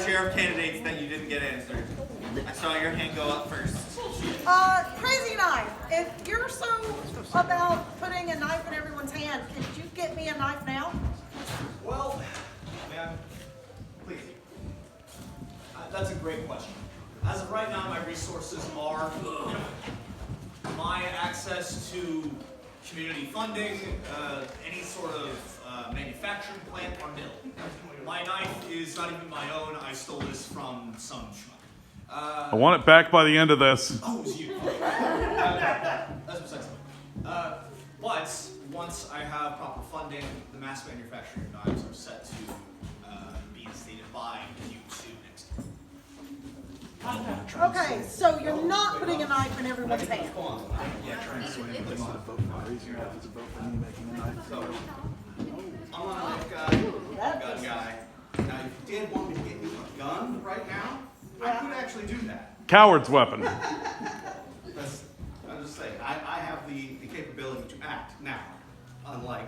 sheriff candidates that you didn't get answered. I saw your hand go up first. Crazy Knife, if you're so about putting a knife in everyone's hand, could you get me a knife now? Well, ma'am, please. That's a great question. As of right now, my resources are minimal. My access to community funding, any sort of manufacturing plant are nil. My knife is not even my own. I stole this from some schmuck. I want it back by the end of this. Oh, it was you. That's besides the point. But once I have proper funding, the mass manufacturing of knives are set to be instated by Q2 next year. Okay, so you're not putting a knife in everyone's hand. Yeah, trying to swing it. So, I'm not a knife guy, gun guy. Now, if you did want me to get you a gun right now, I could actually do that. Coward's weapon. That's, I'm just saying, I have the capability to act now, unlike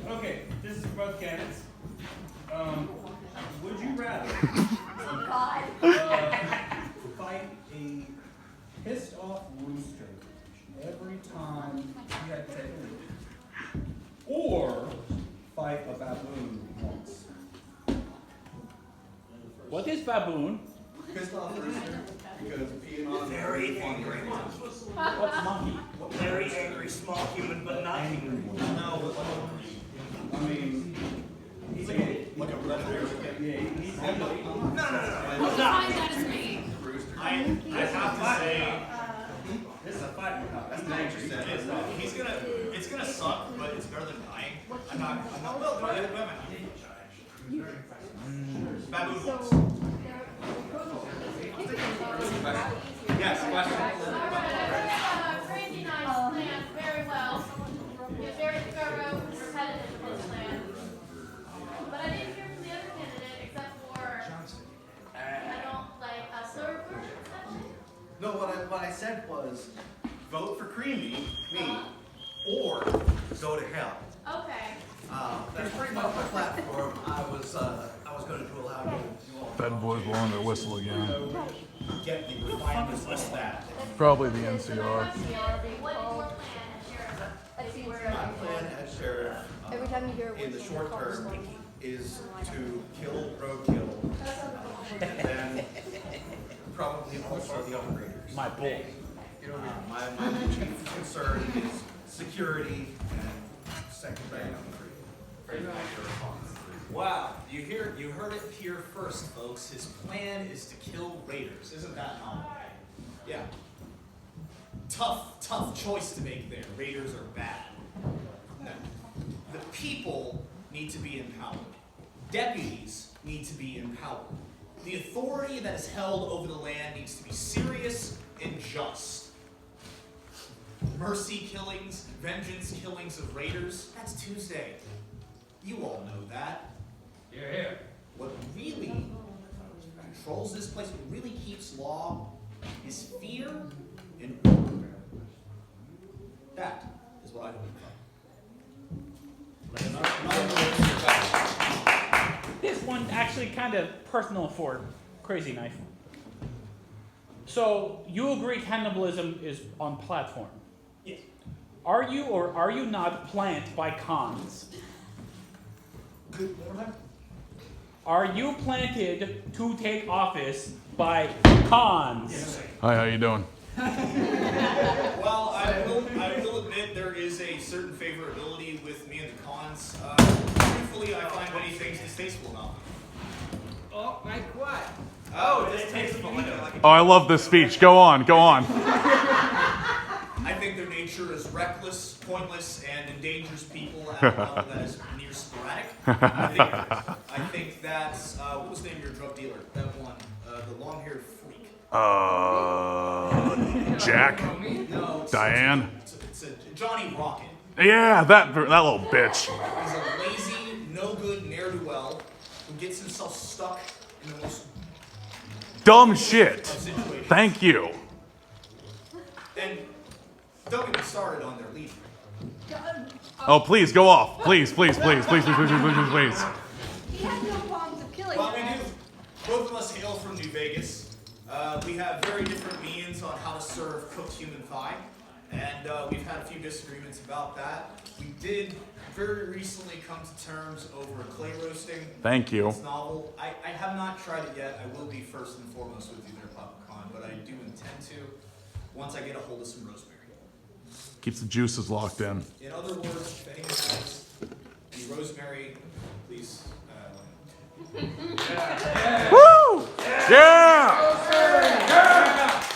Okay, this is for both candidates. Would you rather fight a pissed off rooster every time you had to take a leak, or fight a baboon once? What is baboon? pissed off rooster because peeing on Very angry. What's monkey? Very angry, small human, but not human. No, I mean, he's like a predator. yeah, he's No. Define that as me. I have to say, this is a fighting cock. that's not what you said. It's gonna suck, but it's better than dying. I'm not, well, do I have women? Baboon once. Yes, question. Crazy Knives plan very well. It's very thorough, repetitive close plan. But I didn't hear from the other candidate except for I don't like a slur version session. No, what I said was, vote for Creamy, me, or go to hell. Okay. That's pretty much my platform. I was going to allow you all Fed boys blowing their whistle again. Get the refinements list that. Probably the NCR. What is your plan as sheriff? My plan as sheriff Every time you hear a in the whistle, short the car's term like- is to kill roadkill, and then probably also the other raiders. My bull. My chief concern is security and second round Wow, you heard it here first, folks. His plan is to kill raiders. Isn't that novel? Yeah. Tough choice to make there. Raiders are bad. No. The people need to be empowered. Deputies need to be empowered. The authority that is held over the land needs to be serious and just. Mercy killings, vengeance killings of raiders, that's Tuesday. You all know that. Here. What really controls this place, what really keeps law, is fear and order. That is what I believe. This one actually kind of personal for Crazy Knife. So you agree cannibalism is on platform? Yes. Are you or are you not plant by cons? Good. One more time. Are you planted to take office by cons? Hi, how you doing? Well, I will admit there is a certain favorability with me and the cons. Truthfully, I find many things distasteful about them. Oh, like what? Oh, distasteful. Oh, I love this speech. Go on, go on. I think their nature is reckless, pointless, and endangers people at a level that is near sporadic. I think that's, what was the name of your drug dealer? That one, the long-haired freak. Jack? No, it's Diane? It's a Johnny Rocket. Yeah, that little bitch. He's a lazy, no-good ne'er-do-well who gets himself stuck in the most Dumb shit. of situations. Thank you. And don't get me started on their leader. Oh, please, go off. Please, please, please, please, please, please, please, please, please. He had no problems of killing Well, we her. do. Both of us hail from New Vegas. We have very different means on how to serve cooked human thigh, and we've had a few disagreements about that. We did very recently come to terms over clay roasting. Thank you. It's novel. I have not tried it yet. I will be first and foremost with you there, Papa Khan, but I do intend to once I get a hold of some rosemary. Keeps the juices locked in. In other words, if anyone has any rosemary, please. Woo! Yeah!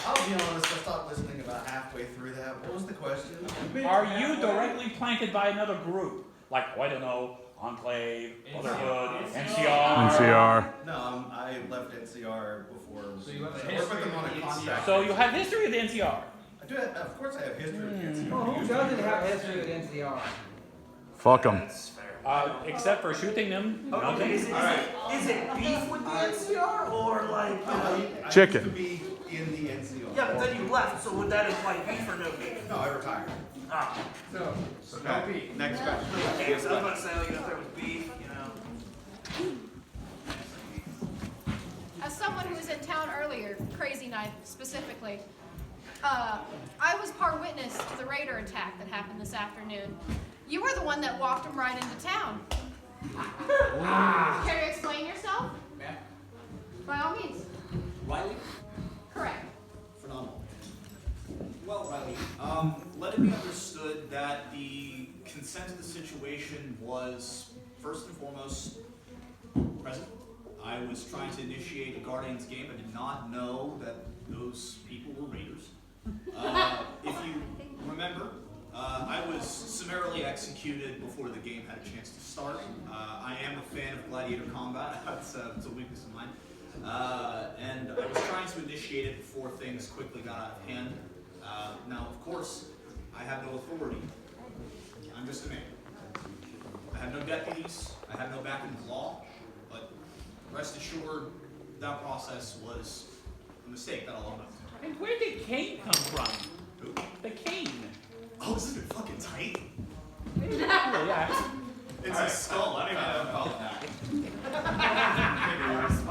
I'll be honest, I stopped listening about halfway through that. What was the question? Are you directly planted by another group? Like, oh, I don't know, Enclave, Brotherhood, NCR? NCR. No, I left NCR before. So you left I worked with them on a contract. So you have history with NCR? I do have, of course I have history with NCR. Who doesn't have history with NCR? Fuck them. Except for shooting them. Okay, is Nothing. it beef with the NCR or like? I Chicken. used to be in the NCR. Yeah, but then you left, so would that imply beef or no beef? No, I retired. Ah. So no beef. Next question. Okay, so I was about to say, like, if there was beef, you know. As someone who was in town earlier, Crazy Knife specifically, I was part witness to the raider attack that happened this afternoon. You were the one that walked him right into town. Care to explain yourself? Ma'am? By all means. Riley? Correct. Phenomenal. Well, Riley, let it be understood that the consent of the situation was, first and foremost, present. I was trying to initiate a Guardians game. I did not know that those people were raiders. If you remember, I was summarily executed before the game had a chance to start. I am a fan of gladiator combat. It's a weakness of mine. And I was trying to initiate it before things quickly got out of hand. Now, of course, I have no authority. I'm just a man. I have no deputies. I have no backing of law. But rest assured, that process was a mistake that I'll own up to. And where did Kane come from? Who? The Kane. Oh, this has been fucking tight. Yeah. It's a skull. I don't even know how to call it that.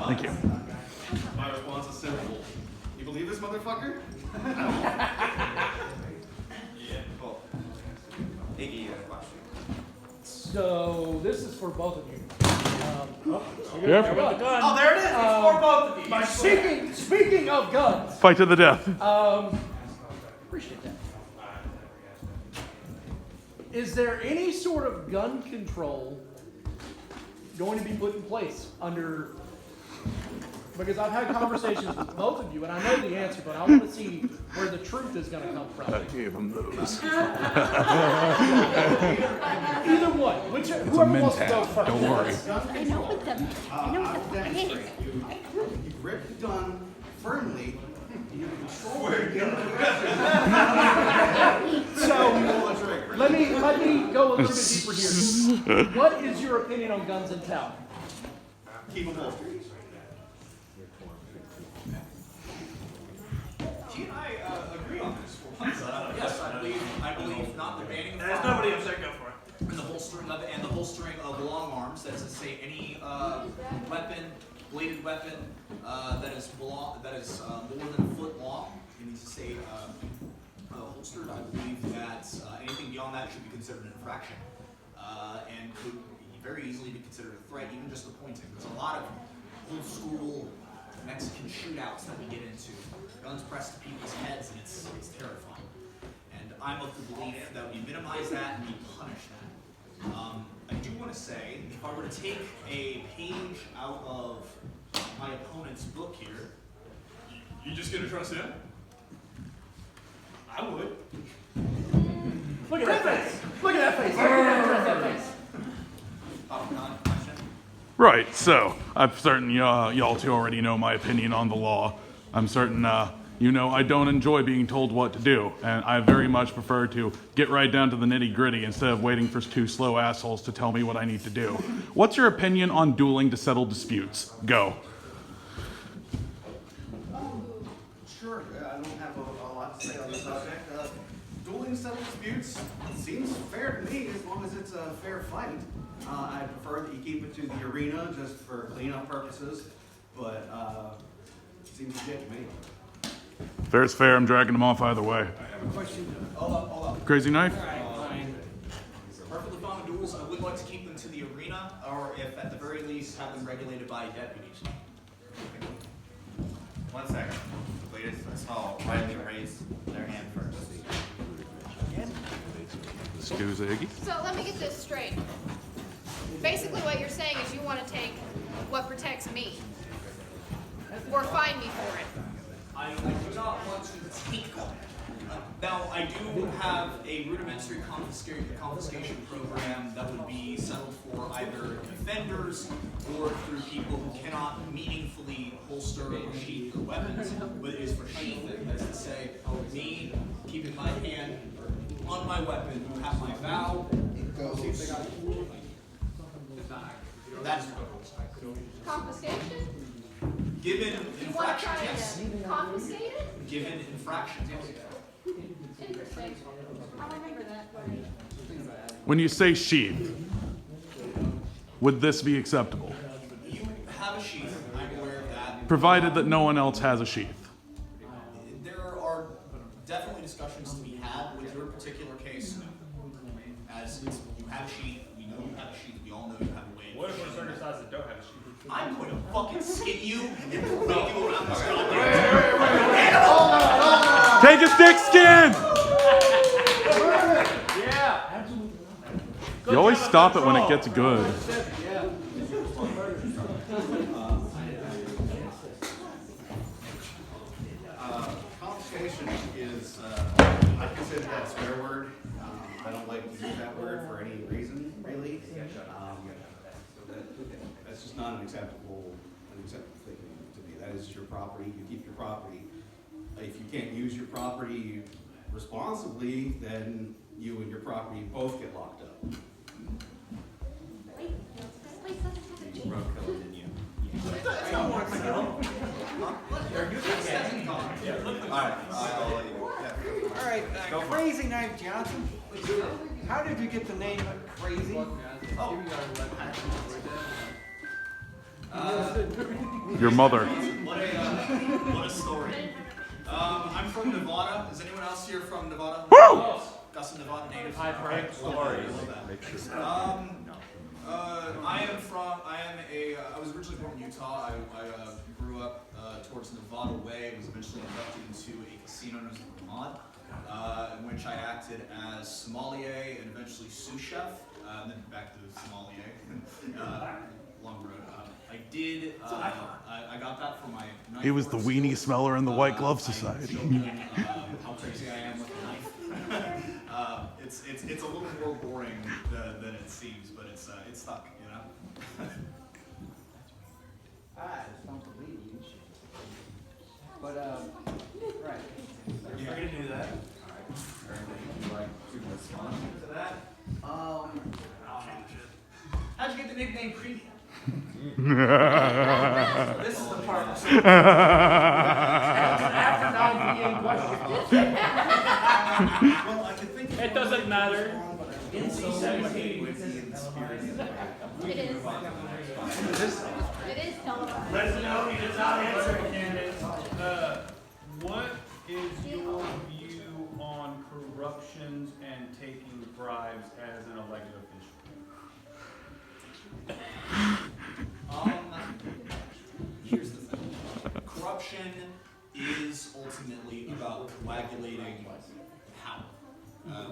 Thank you. My response is simple. You believe this motherfucker? Yeah, cool. Iggy, you have a question. So this is for both of you. Yep. Gun. Oh, there it is. It's for both of you. Speaking of guns, Fight to the death. appreciate that. Is there any sort of gun control going to be put in place under? Because I've had conversations with both of you, and I know the answer, but I want to see where the truth is going to come from. I gave him those. Either one, whoever wants to go Mentat. first. Don't worry. I know what them. I know I will what the demonstrate. is. You grip the gun firmly. You control the gun. So let me go a little bit deeper here. What is your opinion on guns in town? Keep them holstered. He and I agree on this for once. Yes, I believe not the banning of There's firearms nobody upset. Go for it. and the holstering of long arms. That is to say, any weapon, bladed weapon that is more than a foot long. It needs to say holstered. I believe that anything beyond that should be considered an infraction and could very easily be considered a threat, even just the pointing. There's a lot of old school Mexican shootouts that we get into. Guns pressed to people's heads, and it's terrifying. And I'm of the belief that we minimize that and we punish that. I do want to say, if I were to take a page out of my opponent's book here, you just gonna trust him? I would. Look at that face. Look at that face. Look at that face. Non-question. Right, so I'm certain y'all two already know my opinion on the law. I'm certain you know I don't enjoy being told what to do, and I very much prefer to get right down to the nitty-gritty instead of waiting for two slow assholes to tell me what I need to do. What's your opinion on dueling to settle disputes? Go. Sure. I don't have a lot to say on the subject. Dueling to settle disputes. It seems fair to me as long as it's a fair fight. I prefer that you keep it to the arena just for cleanup purposes, but it seems legit to me. Fair's fair. I'm dragging them off either way. I have a question. Hold up. Crazy Knife? Perfectly fine with duels. I would like to keep them to the arena, or if at the very least have them regulated by deputies. 1 second. Please, I saw Riley raise their hand first. Excuse Iggy. So let me get this straight. Basically what you're saying is you want to take what protects me. Or fine me for it. I do not want to take them. Now, I do have a rudimentary confiscation program that would be settled for either defenders or through people who cannot meaningfully holster or sheath their weapons, but it is for sheathing. That is to say, me keeping my hand on my weapon, who have my vow. That's Confiscation? given You want to infractions, try yes. to confiscate it? Given infractions, yes. Interesting. I'll remember that. When you say sheath, would this be acceptable? You have a sheath, I'm aware of that. Provided that no one else has a sheath. There are definitely discussions to be had with your particular case. As you have a sheath, we know you have a sheath, we all know you have a way. What if we're certain sides that don't have a sheath? I'm going to fucking skin you and parade you around this goddamn. Take a thick skin! Yeah. You always stop it when it gets good. Confiscation is, I consider that a swear word. I don't like to use that word for any reason, really. That's just not an acceptable thing to me. That is your property, you keep your property. If you can't use your property responsibly, then you and your property both get locked up. You broke code, didn't you? All right, Crazy Knife Johnson. How did you get the name Crazy? Your mother. What a story. I'm from Nevada. Is anyone else here from Nevada? Woo! Got some Nevada natives? I've heard stories. I was originally born in Utah. I grew up towards Nevada Way. Was eventually inducted into a casino known as Vermont, in which I acted as sommelier and eventually sous chef, and then back to sommelier. Long road. I did. I got that for my. He was the weenie smeller in the White Glove Society. How crazy I am with a knife. It's a little more boring than it seems, but it's stuck, you know. I just don't believe you. But right. You're free to do that. Would you like to respond to that? How'd you get the nickname Creepy? This is the part. After 9 p.m. question. Well, I could think of It doesn't matter. It is. It is televised. President, it's not answering candidates. What is your view on corruptions and taking bribes as an elected official? Here's the thing. Corruption is ultimately about coagulating power.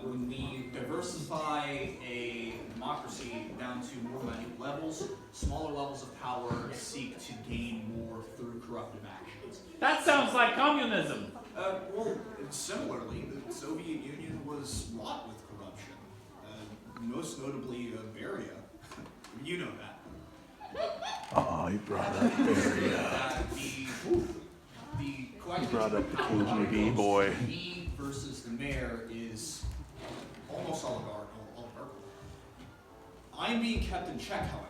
When we diversify a democracy down to more minute levels, smaller levels of power seek to gain more through corruptive actions. That sounds like communism. Well, similarly, the Soviet Union was wrought with corruption, most notably Beria. You know that. Oh, he brought up Beria. The He brought up the KGB boy. Me versus the mayor is almost oligarchical. I'm being kept in check, however,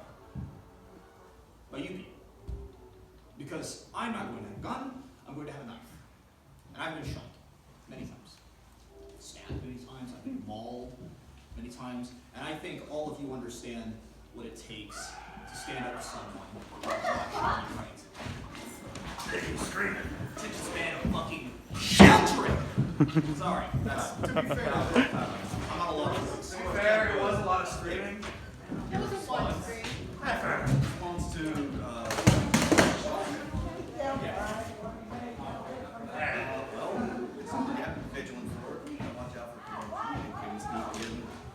by you people. Because I'm not going to have a gun, I'm going to have a knife. And I've been shot many times. Stabbed many times. times, and I think all of you understand what it takes to stand up to someone screaming. To this man of fucking sheltering. Sorry, that's to be fair. I'm not alone. To be fair, it was a lot of screaming. It was a one screen. Response to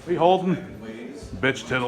We holding? Bitch tittle.